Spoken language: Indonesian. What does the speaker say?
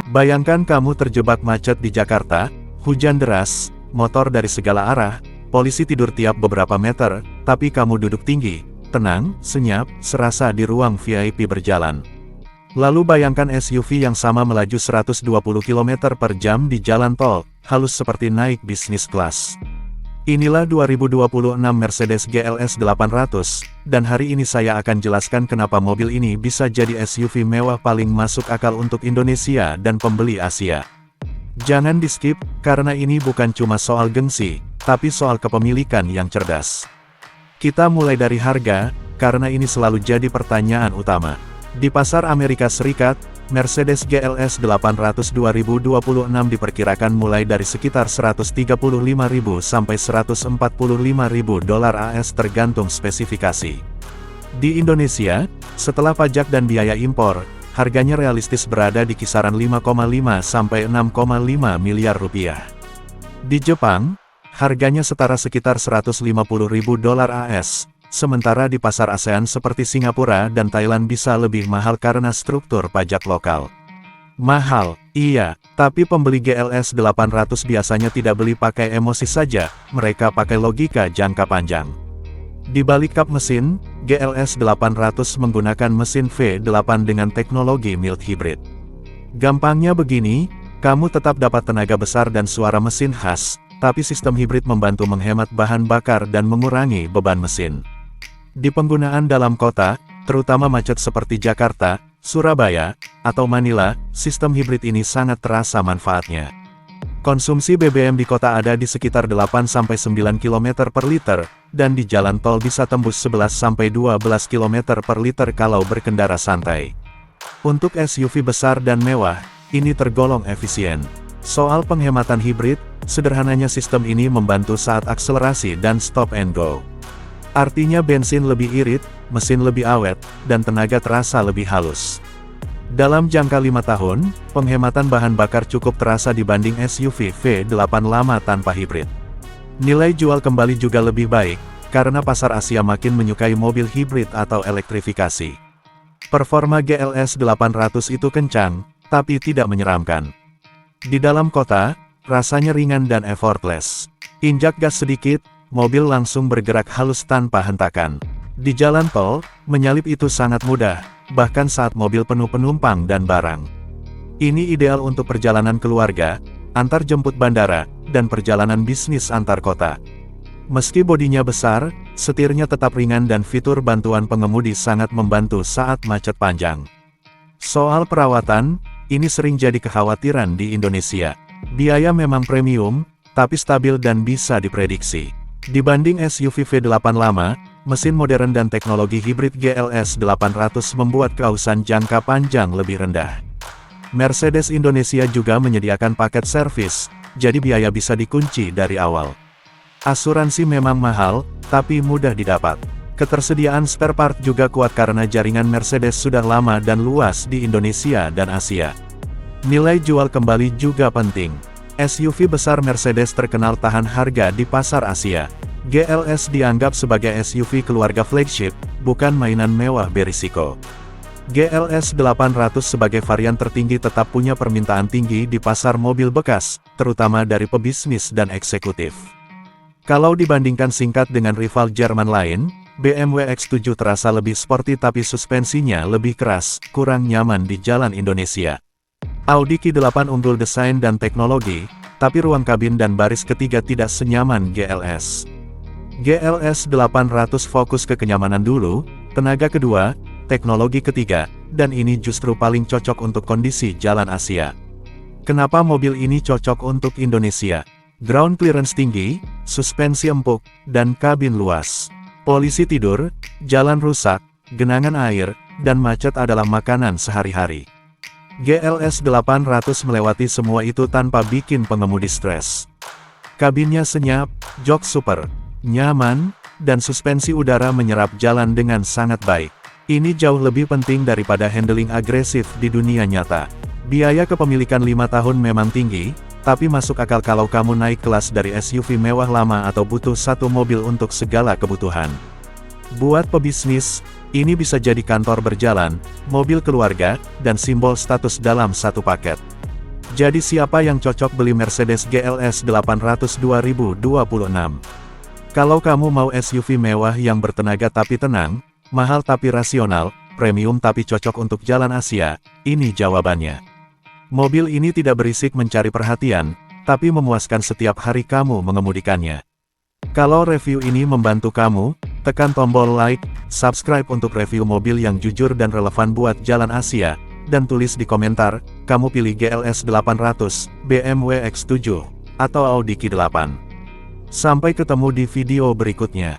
Bayangkan kamu terjebak macet di Jakarta, hujan deras, motor dari segala arah, polisi tidur tiap beberapa meter, tapi kamu duduk tinggi, tenang, senyap, serasa di ruang VIP berjalan. Lalu bayangkan SUV yang sama melaju 120 km per jam di jalan tol, halus seperti naik bisnis kelas. Inilah 2026 Mercedes GLS 800, dan hari ini saya akan jelaskan kenapa mobil ini bisa jadi SUV mewah paling masuk akal untuk Indonesia dan pembeli Asia. Jangan di-skip, karena ini bukan cuma soal gengsi, tapi soal kepemilikan yang cerdas. Kita mulai dari harga, karena ini selalu jadi pertanyaan utama. Di pasar Amerika Serikat, Mercedes GLS 800 2026 diperkirakan mulai dari sekitar 135.000 sampai 145.000 dolar AS tergantung spesifikasi. Di Indonesia, setelah pajak dan biaya impor, harganya realistis berada di kisaran 5,5 sampai 6,5 miliar rupiah. Di Jepang, harganya setara sekitar 150.000 dolar AS. Sementara di pasar ASEAN seperti Singapura dan Thailand bisa lebih mahal karena struktur pajak lokal. Mahal, iya, tapi pembeli GLS 800 biasanya tidak beli pakai emosi saja, mereka pakai logika jangka panjang. Di balik kap mesin, GLS 800 menggunakan mesin V8 dengan teknologi mild hybrid. Gampangnya begini, kamu tetap dapat tenaga besar dan suara mesin khas, tapi sistem hybrid membantu menghemat bahan bakar dan mengurangi beban mesin. Di penggunaan dalam kota, terutama macet seperti Jakarta, Surabaya, atau Manila, sistem hybrid ini sangat terasa manfaatnya. Konsumsi BBM di kota ada di sekitar 8-9 km per liter, dan di jalan tol bisa tembus 11-12 km per liter kalau berkendara santai. Untuk SUV besar dan mewah, ini tergolong efisien. Soal penghematan hybrid, sederhananya sistem ini membantu saat akselerasi dan stop and go. Artinya bensin lebih irit, mesin lebih awet, dan tenaga terasa lebih halus. Dalam jangka 5 tahun, penghematan bahan bakar cukup terasa dibanding SUV V8 lama tanpa hybrid. Nilai jual kembali juga lebih baik, karena pasar Asia makin menyukai mobil hybrid atau elektrifikasi. Performa GLS 800 itu kencang, tapi tidak menyeramkan. Di dalam kota, rasanya ringan dan effortless. Injak gas sedikit, mobil langsung bergerak halus tanpa hentakan. Di jalan tol, menyalip itu sangat mudah, bahkan saat mobil penuh penumpang dan barang. Ini ideal untuk perjalanan keluarga, antar jemput bandara, dan perjalanan bisnis antar kota. Meski bodinya besar, setirnya tetap ringan dan fitur bantuan pengemudi sangat membantu saat macet panjang. Soal perawatan, ini sering jadi kekhawatiran di Indonesia. Biaya memang premium, tapi stabil dan bisa diprediksi. Dibanding SUV V8 lama, mesin modern dan teknologi hybrid GLS 800 membuat keausan jangka panjang lebih rendah. Mercedes Indonesia juga menyediakan paket servis, jadi biaya bisa dikunci dari awal. Asuransi memang mahal, tapi mudah didapat. Ketersediaan spare part juga kuat karena jaringan Mercedes sudah lama dan luas di Indonesia dan Asia. Nilai jual kembali juga penting. SUV besar Mercedes terkenal tahan harga di pasar Asia. GLS dianggap sebagai SUV keluarga flagship, bukan mainan mewah berisiko. GLS 800 sebagai varian tertinggi tetap punya permintaan tinggi di pasar mobil bekas, terutama dari pebisnis dan eksekutif. Kalau dibandingkan singkat dengan rival Jerman lain, BMW X7 terasa lebih sporty tapi suspensinya lebih keras, kurang nyaman di jalan Indonesia. Audi Q8 unggul desain dan teknologi, tapi ruang kabin dan baris ketiga tidak senyaman GLS. GLS 800 fokus ke kenyamanan dulu, tenaga kedua, teknologi ketiga, dan ini justru paling cocok untuk kondisi jalan Asia. Kenapa mobil ini cocok untuk Indonesia? Ground clearance tinggi, suspensi empuk, dan kabin luas. Polisi tidur, jalan rusak, genangan air, dan macet adalah makanan sehari-hari. GLS 800 melewati semua itu tanpa bikin pengemudi stres. Kabinnya senyap, jok super, nyaman, dan suspensi udara menyerap jalan dengan sangat baik. Ini jauh lebih penting daripada handling agresif di dunia nyata. Biaya kepemilikan 5 tahun memang tinggi, tapi masuk akal kalau kamu naik kelas dari SUV mewah lama atau butuh satu mobil untuk segala kebutuhan. Buat pebisnis, ini bisa jadi kantor berjalan, mobil keluarga, dan simbol status dalam satu paket. Jadi siapa yang cocok beli Mercedes GLS 800 2026? Kalau kamu mau SUV mewah yang bertenaga tapi tenang, mahal tapi rasional, premium tapi cocok untuk jalan Asia, ini jawabannya. Mobil ini tidak berisik mencari perhatian, tapi memuaskan setiap hari kamu mengemudikannya. Kalau review ini membantu kamu, tekan tombol like, subscribe untuk review mobil yang jujur dan relevan buat jalan Asia, dan tulis di komentar, kamu pilih GLS 800, BMW X7, atau Audi Q8. Sampai ketemu di video berikutnya.